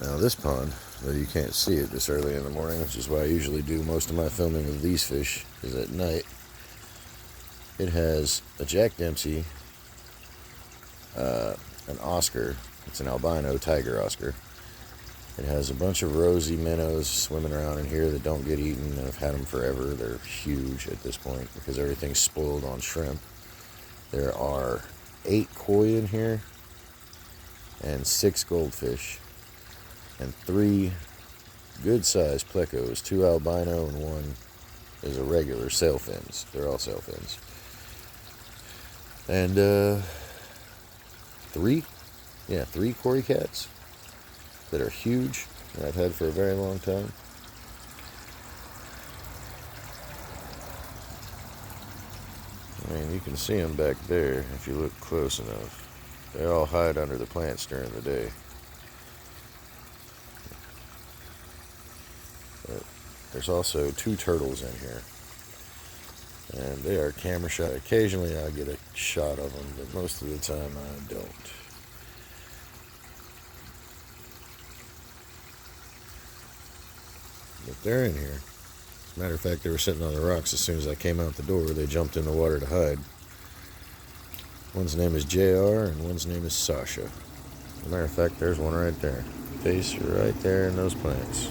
Now this pond, though you can't see it this early in the morning, which is why I usually do most of my filming of these fish, is at night. It has a Jack Dempsey, an Oscar. It's an albino tiger Oscar. It has a bunch of rosy minnows swimming around in here that don't get eaten, and I've had them forever. They're huge at this point because everything's spoiled on shrimp. There are 8 koi in here, and 6 goldfish, and 3 good-sized plecos, 2 albino and 1 is a regular sailfins. They're all sailfins. And 3 cory cats that are huge that I've had for a very long time. I mean, you can see them back there if you look close enough. They all hide under the plants during the day. But there's also 2 turtles in here. And they are camera shy. Occasionally I get a shot of them, but most of the time I don't. But they're in here. As a matter of fact, they were sitting on the rocks as soon as I came out the door. They jumped in the water to hide. One's name is JR and one's name is Sasha. As a matter of fact, there's one right there. Face right there in those plants.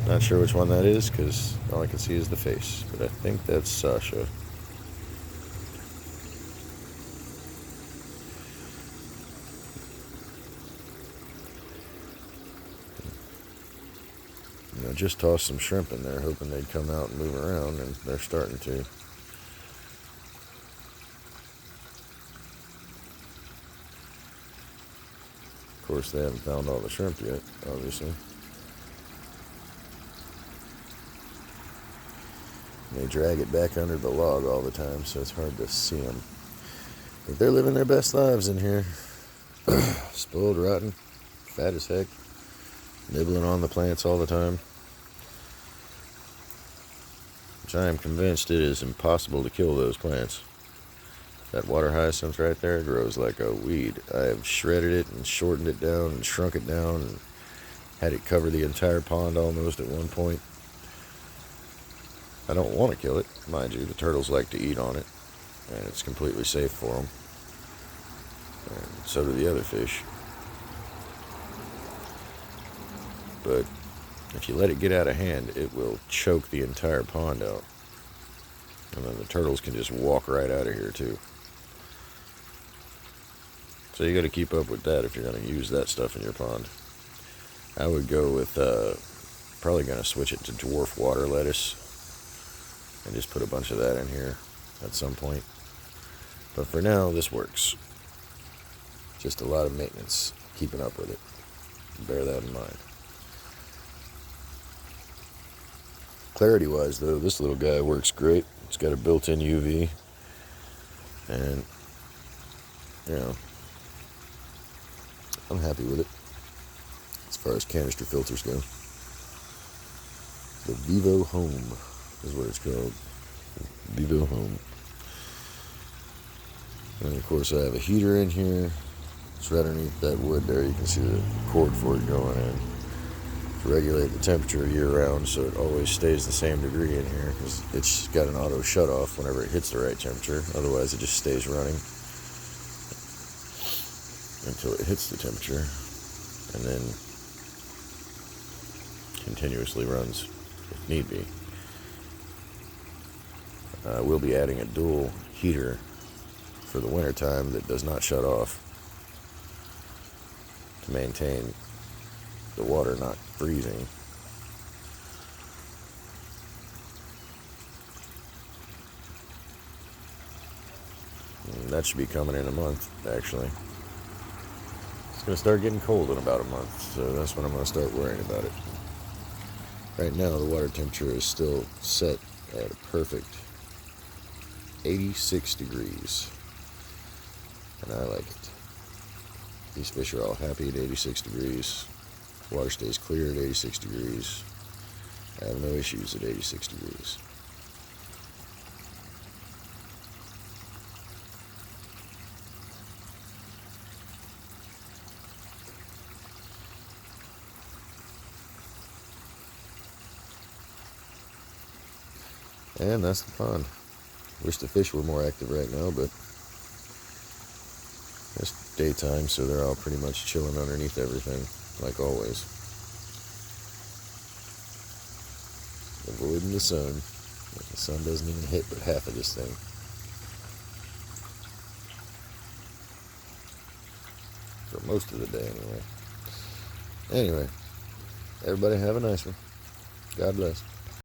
Not sure which one that is because all I can see is the face, but I think that's Sasha. I just tossed some shrimp in there hoping they'd come out and move around, and they're starting to. Of course, they haven't found all the shrimp yet, obviously. They drag it back under the log all the time, so it's hard to see them. But they're living their best lives in here. Spoiled, rotten, fat as heck, nibbling on the plants all the time. Which I am convinced it is impossible to kill those plants. That water hyacinth right there grows like a weed. I have shredded it and shortened it down and shrunk it down and had it cover the entire pond almost at one point. I don't want to kill it, mind you. The turtles like to eat on it, and it's completely safe for them. And so do the other fish. But if you let it get out of hand, it will choke the entire pond out. And then the turtles can just walk right out of here too. So you got to keep up with that if you're going to use that stuff in your pond. I would go with, probably going to switch it to dwarf water lettuce and just put a bunch of that in here at some point. But for now, this works. Just a lot of maintenance, keeping up with it. Bear that in mind. Clarity-wise, though, this little guy works great. It's got a built-in UV. And, I'm happy with it as far as canister filters go. The Vivo Home is what it's called. Vivo Home. And of course I have a heater in here. It's right underneath that wood there. You can see the cord for it going in. To regulate the temperature year round so it always stays the same degree in here, because it's got an auto shut off whenever it hits the right temperature. Otherwise it just stays running until it hits the temperature, and then continuously runs if need be. We'll be adding a dual heater for the winter time that does not shut off to maintain the water not freezing. And that should be coming in a month, actually. It's going to start getting cold in about a month, so that's when I'm going to start worrying about it. Right now, the water temperature is still set at a perfect 86 degrees, and I like it. These fish are all happy at 86 degrees. Water stays clear at 86 degrees. I have no issues at 86 degrees. And that's the pond. Wish the fish were more active right now, but it's daytime, so they're all pretty much chilling underneath everything, like always. Avoiding the sun. The sun doesn't even hit but half of this thing. For most of the day, anyway. Anyway, everybody have a nice one. God bless.